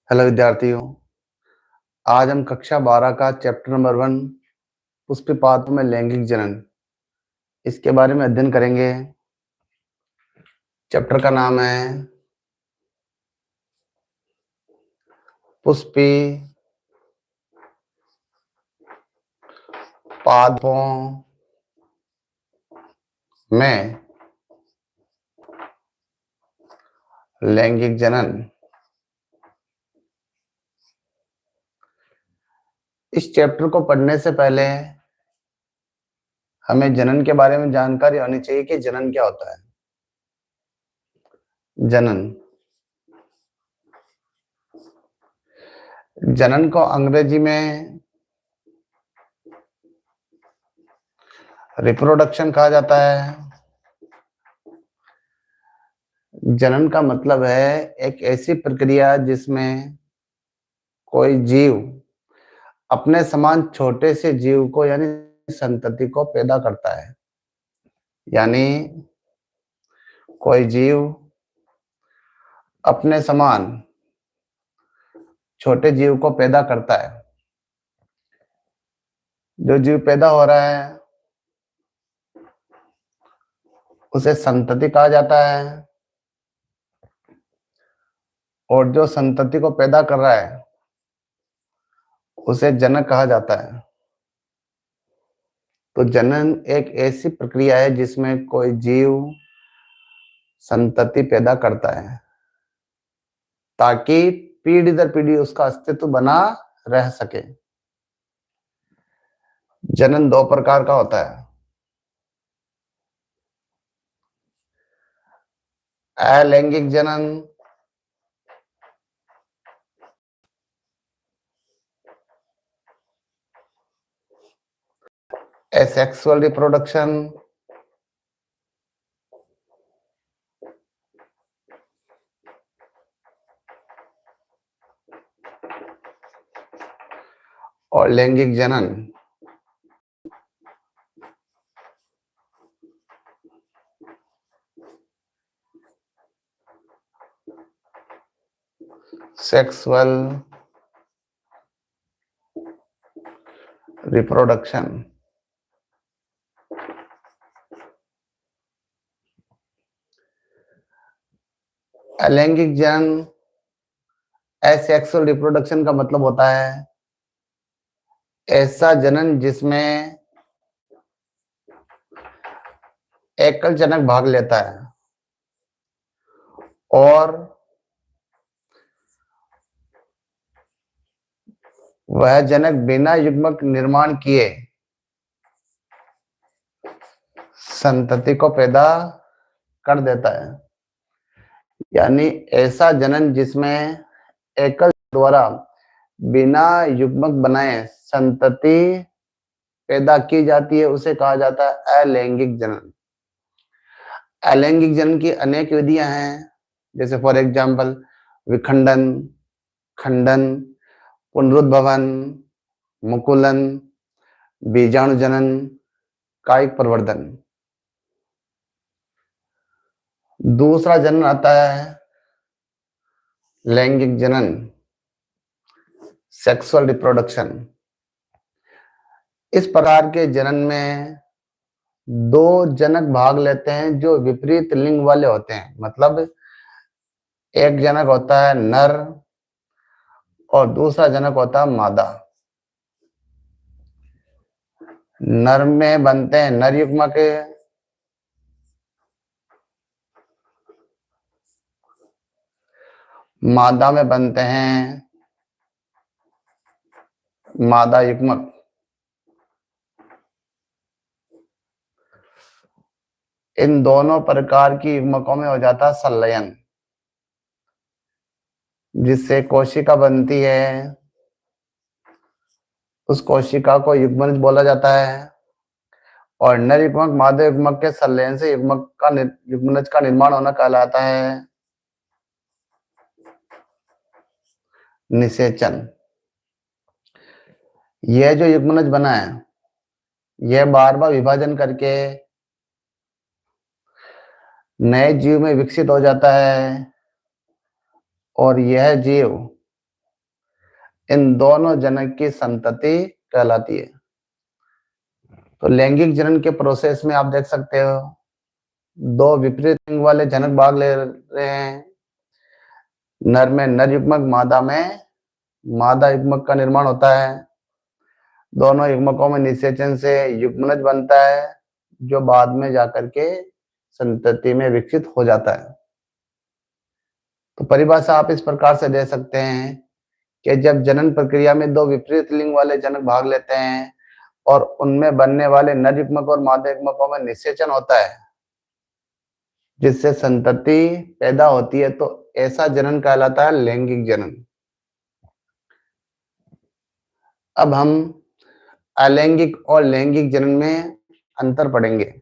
Hello विद्यार्थियों। आज हम कक्षा 12 का चैप्टर नंबर 1 पुष्पिपाद में लैंगिक जनन इसके बारे में अध्ययन करेंगे। चैप्टर का नाम है पुष्पी पादपों में लैंगिक जनन। इस चैप्टर को पढ़ने से पहले हमें जनन के बारे में जानकारी होनी चाहिए कि जनन क्या होता है। जनन को अंग्रेजी में रिप्रोडक्शन कहा जाता है। जनन का मतलब है एक ऐसी प्रक्रिया जिसमें कोई जीव अपने समान छोटे से जीव को यानी संतति को पैदा करता है। यानी कोई जीव अपने समान छोटे जीव को पैदा करता है। जो जीव पैदा हो रहा है उसे संतति कहा जाता है, और जो संतति को पैदा कर रहा है उसे जनक कहा जाता है। तो जनन एक ऐसी प्रक्रिया है जिसमें कोई जीव संतति पैदा करता है ताकि पीढ़ी दर पीढ़ी उसका अस्तित्व बना रह सके। जनन दो प्रकार का होता है, अलैंगिक जनन एसेक्सुअल रिप्रोडक्शन और लैंगिक जनन। Sexual reproduction. अलैंगिक जनन एसेक्सुअल रिप्रोडक्शन का मतलब होता है ऐसा जनन जिसमें एकल जनक भाग लेता है और वह जनक बिना युग्मक निर्माण किए संतति को पैदा कर देता है। यानी ऐसा जनन जिसमें एकल द्वारा बिना युग्मक बनाए संतति पैदा की जाती है उसे कहा जाता है अलैंगिक जनन। अलैंगिक जनन की अनेक विधियां हैं, जैसे फॉर एग्जाम्पल विखंडन, खंडन, पुनरुद्भवन, मुकुलन, बीजाणु जनन, कायिक प्रवर्धन। दूसरा जनन आता है लैंगिक जनन, सेक्सुअल रिप्रोडक्शन। इस प्रकार के जनन में दो जनक भाग लेते हैं जो विपरीत लिंग वाले होते हैं। मतलब एक जनक होता है नर और दूसरा जनक होता है मादा। नर में बनते हैं नर युग्मक, मादा में बनते हैं मादा युग्मक। इन दोनों प्रकार की युग्मकों में हो जाता है संलयन, जिससे कोशिका बनती है। उस कोशिका को युग्मनज बोला जाता है और नर युग्मक मादा युग्मक के संलयन से युग्मनज का निर्माण होना कहलाता है निषेचन। यह जो युग्मनज बना है यह बार बार विभाजन करके नए जीव में विकसित हो जाता है और यह जीव इन दोनों जनक की संतति कहलाती है। तो लैंगिक जनन के प्रोसेस में आप देख सकते हो, दो विपरीत लिंग वाले जनक भाग ले रहे हैं। नर में नर युग्मक, मादा में मादा युग्मक का निर्माण होता है। दोनों युग्मकों में निषेचन से युग्मनज बनता है, जो बाद में जाकर के संतति में विकसित हो जाता है। तो परिभाषा आप इस प्रकार से दे सकते हैं कि जब जनन प्रक्रिया में दो विपरीत लिंग वाले जनक भाग लेते हैं और उनमें बनने वाले नर युग्मक और मादा युग्मकों में निषेचन होता है, जिससे संतति पैदा होती है, तो ऐसा जनन कहलाता है लैंगिक जनन। अब हम अलैंगिक और लैंगिक जनन में अंतर पढ़ेंगे।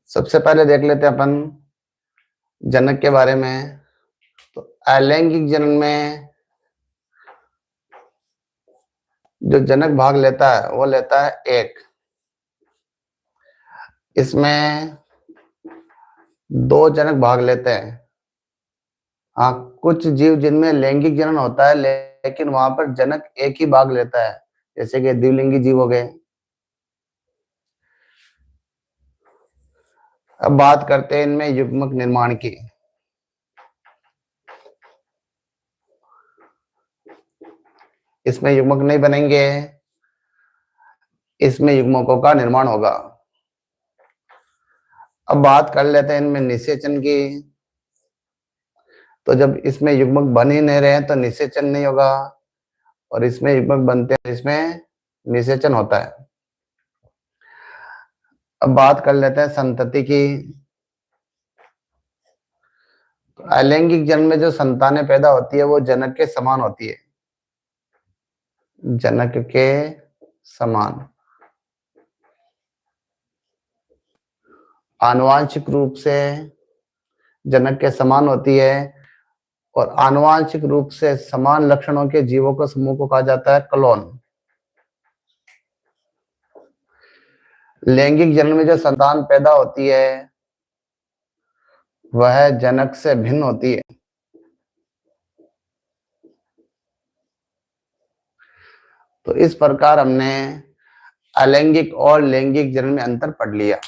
सबसे पहले देख लेते हैं अपन जनक के बारे में। तो अलैंगिक जनन में जो जनक भाग लेता है वो लेता है एक। इसमें दो जनक भाग लेते हैं। हाँ, कुछ जीव जिनमें लैंगिक जनन होता है लेकिन वहां पर जनक एक ही भाग लेता है, जैसे कि द्विलिंगी जीव हो गए। अब बात करते हैं इनमें युग्मक निर्माण की। इसमें युग्मक नहीं बनेंगे, इसमें युग्मकों का निर्माण होगा। अब बात कर लेते हैं इनमें निषेचन की। तो जब इसमें युग्मक बन ही नहीं रहे हैं तो निषेचन नहीं होगा, और इसमें युग्मक बनते हैं, इसमें निषेचन होता है। अब बात कर लेते हैं संतति की। तो अलैंगिक जन्म में जो संतानें पैदा होती है वो जनक के समान होती है, जनक के समान। आनुवांशिक रूप से जनक के समान होती है, और आनुवांशिक रूप से समान लक्षणों के जीवों के समूह को कहा जाता है क्लोन। लैंगिक जन्म में जो संतान पैदा होती है वह जनक से भिन्न होती है। तो इस प्रकार हमने अलैंगिक और लैंगिक जन्म में अंतर पढ़ लिया।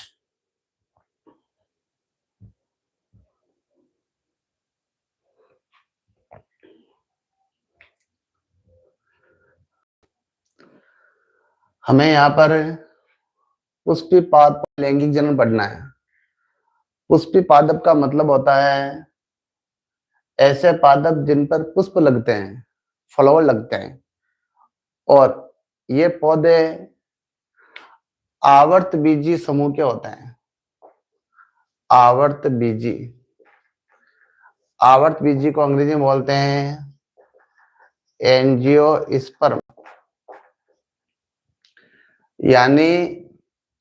हमें यहाँ पर पुष्पी पाद लैंगिक जन्म पढ़ना है। पुष्पी पादप का मतलब होता है ऐसे पादप जिन पर पुष्प लगते हैं, फ्लावर लगते हैं, और ये पौधे आवर्त बीजी समूह के होते हैं। आवर्त बीजी, आवर्त बीजी को अंग्रेजी में बोलते हैं एंजियोस्पर्म। यानी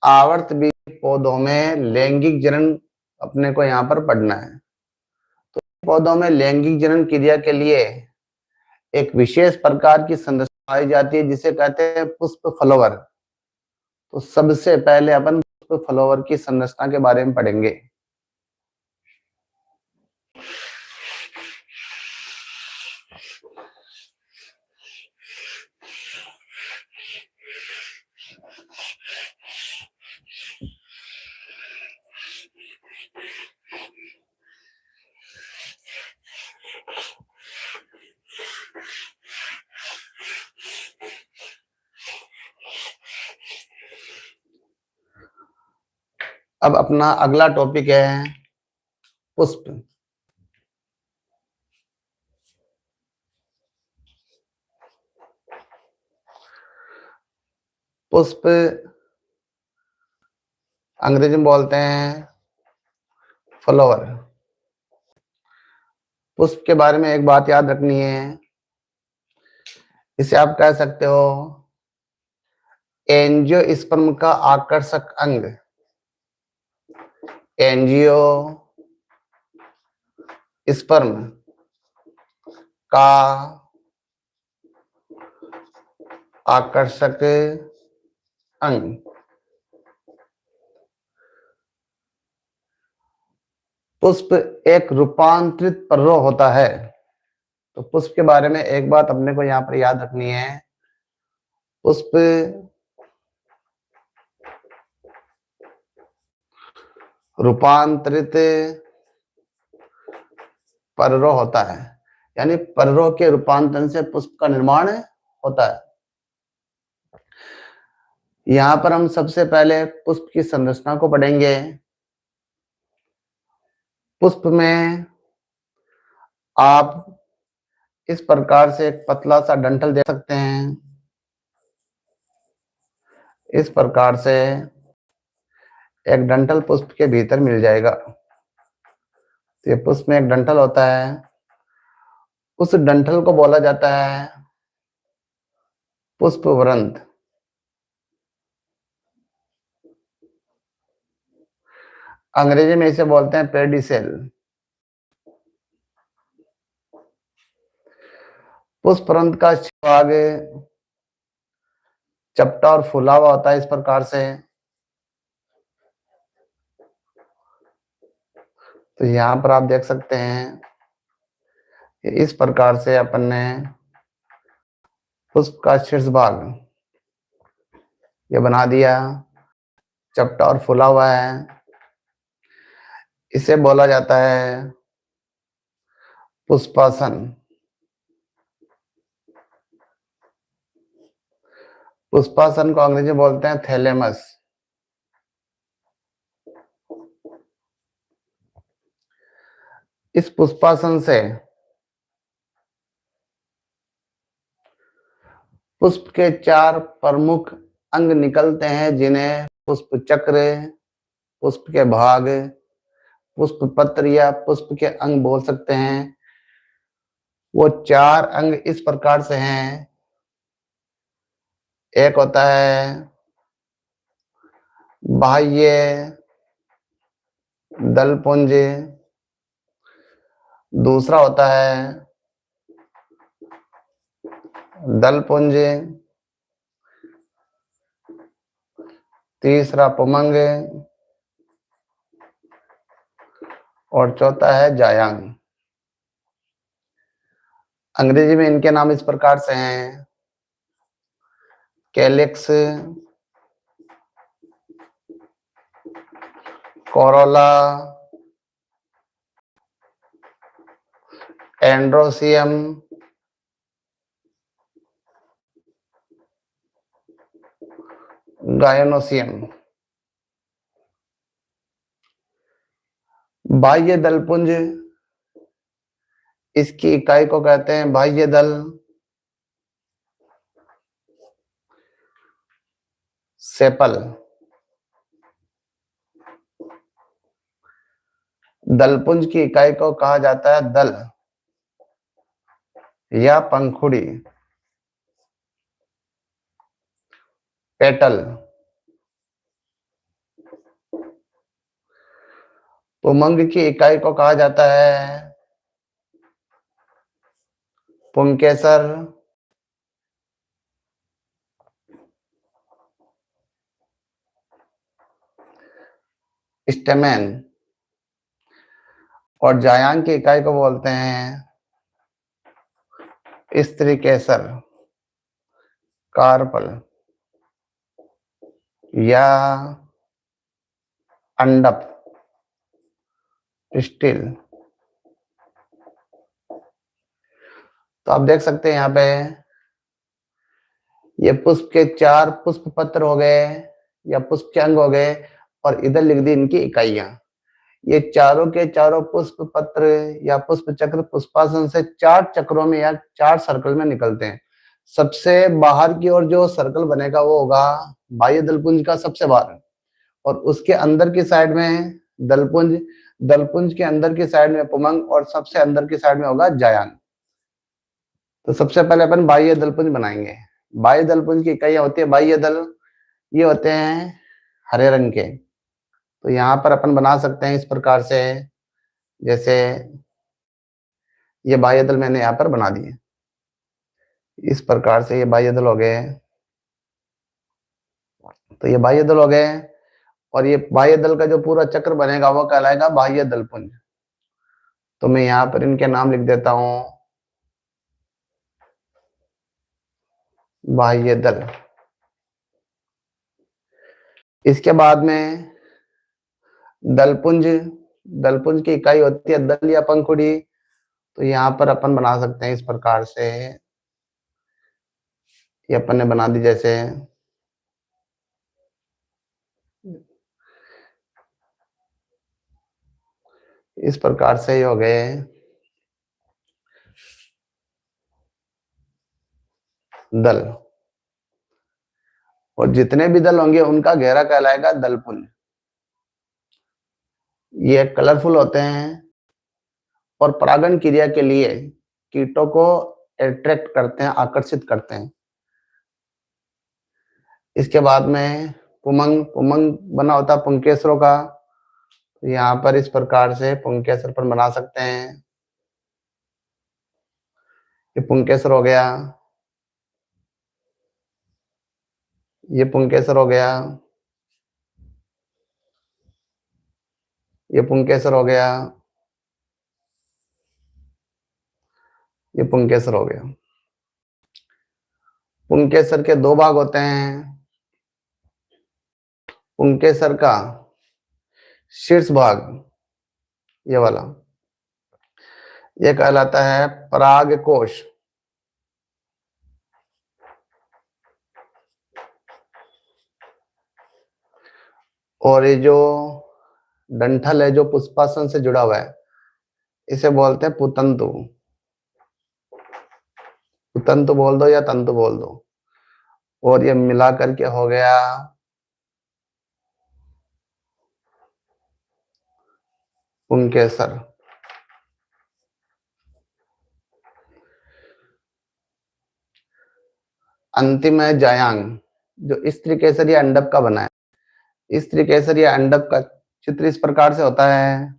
आवर्त बीजी पौधों में लैंगिक जनन अपने को यहाँ पर पढ़ना है। तो पौधों में लैंगिक जनन क्रिया के लिए एक विशेष प्रकार की संरचना पाई जाती है जिसे कहते हैं पुष्प फ्लावर। तो सबसे पहले अपन पुष्प फ्लावर की संरचना के बारे में पढ़ेंगे। अब अपना अगला टॉपिक है पुष्प। पुष्प अंग्रेजी में बोलते हैं फ्लावर। पुष्प के बारे में एक बात याद रखनी है, इसे आप कह सकते हो एंजियोस्पर्म का आकर्षक अंग। एंजियो स्पर्म का आकर्षक अंग। पुष्प एक रूपांतरित पर्व होता है। तो पुष्प के बारे में एक बात अपने को यहाँ पर याद रखनी है। पुष्प रूपांतरित पर्व होता है, यानी पर्व के रूपांतरण से पुष्प का निर्माण होता है। यहाँ पर हम सबसे पहले पुष्प की संरचना को पढ़ेंगे। पुष्प में आप इस प्रकार से एक पतला सा डंठल देख सकते हैं। इस प्रकार से एक डंठल पुष्प के भीतर मिल जाएगा। तो ये पुष्प में एक डंठल होता है, उस डंठल को बोला जाता है पुष्प वृंत। अंग्रेजी में इसे बोलते हैं पेडिसेल। पुष्प वृंत का भाग चपटा और फूला हुआ होता है इस प्रकार से। तो यहाँ पर आप देख सकते हैं इस प्रकार से अपन ने पुष्प का शीर्ष भाग ये बना दिया, चपटा और फूला हुआ है। इसे बोला जाता है पुष्पासन। पुष्पासन को अंग्रेजी में बोलते हैं थैलेमस। इस पुष्पासन से पुष्प के 4 प्रमुख अंग निकलते हैं, जिन्हें पुष्प चक्र, पुष्प के भाग, पुष्प पत्र या पुष्प के अंग बोल सकते हैं। वो 4 अंग इस प्रकार से हैं। एक होता है बाह्य दलपुंज, दूसरा होता है दलपुंज, तीसरा पुमंग और चौथा है जायांग। अंग्रेजी में इनके नाम इस प्रकार से हैं कैलिक्स, कोरोला, एंड्रोसियम, गायनोसियम। बाह्य दलपुंज, इसकी इकाई को कहते हैं बाह्य दल। सेपल, दलपुंज की इकाई को कहा जाता है दल या पंखुड़ी। पेटल, पुमंग की इकाई को कहा जाता है पुंकेसर। स्टेमेन, और जायांग की इकाई को बोलते हैं स्त्रीकेसर, कार्पल या अंडप, स्टिल। तो आप देख सकते हैं यहाँ पे ये पुष्प के 4 पुष्प पत्र हो गए या पुष्प के अंग हो गए, और इधर लिख दी इनकी इकाइयां। ये चारों के चारों पुष्प पत्र या पुष्प चक्र पुष्पासन से 4 चक्रों में या 4 सर्कल में निकलते हैं। सबसे बाहर की ओर जो सर्कल बनेगा वो होगा बाह्य दलपुंज का सबसे बाहर, और उसके अंदर की साइड में दलपुंज, दलपुंज के अंदर की साइड में पुमंग, और सबसे अंदर की साइड में होगा जायांग। तो सबसे पहले अपन बाह्य दलपुंज बनाएंगे। बाह्य दलपुंज की इकाइयां होती है बाह्य दल, ये होते हैं हरे रंग के। तो यहाँ पर अपन बना सकते हैं इस प्रकार से, जैसे ये बाह्य दल मैंने यहाँ पर बना दिए। इस प्रकार से ये बाह्य दल हो गए। तो ये बाह्य दल हो गए। और ये बाह्य दल का जो पूरा चक्र बनेगा वो कहलाएगा बाह्य दल पुंज। तो मैं यहां पर इनके नाम लिख देता हूं, बाह्य दल। इसके बाद में दलपुंज, दलपुंज की इकाई होती है दल या पंखुड़ी। तो यहां पर अपन बना सकते हैं इस प्रकार से, ये अपन ने बना दी जैसे, इस प्रकार से ही हो गए दल। और जितने भी दल होंगे उनका घेरा कहलाएगा दलपुंज। ये कलरफुल होते हैं और परागण क्रिया के लिए कीटों को अट्रैक्ट करते हैं, आकर्षित करते हैं। इसके बाद में पुमंग, पुमंग बना होता है पुंकेसरों का। तो यहाँ पर इस प्रकार से पुंकेसर पर बना सकते हैं। ये पुंकेसर हो गया, ये पुंकेसर हो गया, ये पुंकेसर हो गया, ये पुंकेसर हो गया। पुंकेसर के दो भाग होते हैं। पुंकेसर का शीर्ष भाग, ये वाला, ये कहलाता है परागकोश। और ये जो डंठल है जो पुष्पासन से जुड़ा हुआ है, इसे बोलते हैं पुतंतु। पुतंतु बोल दो या तंतु बोल दो। और ये मिला करके हो गया पुंकेसर। अंतिम है जायांग, जो स्त्री केसर या अंडक का बना है। स्त्री केसर या अंडक का चित्र इस प्रकार से होता है।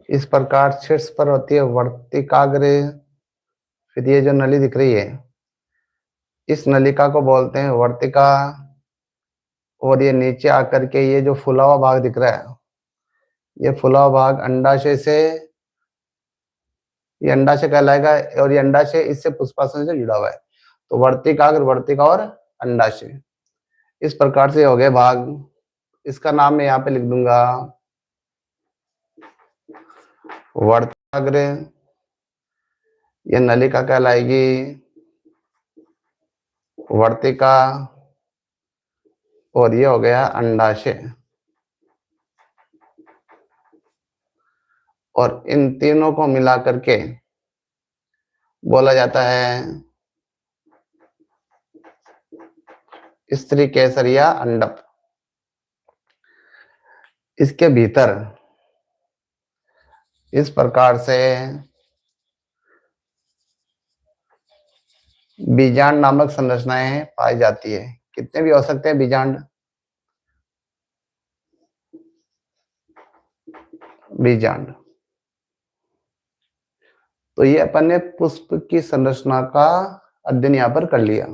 इस प्रकार शीर्ष पर होती है वर्तिकाग्र। फिर ये जो नली दिख रही है, इस नलिका को बोलते हैं वर्तिका। और ये नीचे आकर के ये जो फुला हुआ भाग दिख रहा है, ये फुला हुआ भाग अंडाशय से, ये अंडाशय कहलाएगा। और ये अंडाशय इससे पुष्पासन से जुड़ा हुआ है। तो वर्तिकाग्र, वर्तिका और अंडाशय, इस प्रकार से हो गए भाग। इसका नाम मैं यहाँ पे लिख दूंगा वर्तिकाग्र, ये नलिका कहलाएगी वर्तिका। और ये हो गया अंडाशय। और इन तीनों को मिला करके बोला जाता है स्त्री केसर या अंडक। इसके भीतर इस प्रकार से बीजांड नामक संरचनाएं पाई जाती है। कितने भी हो सकते हैं बीजांड, बीजांड। तो ये अपन ने पुष्प की संरचना का अध्ययन यहाँ पर कर लिया।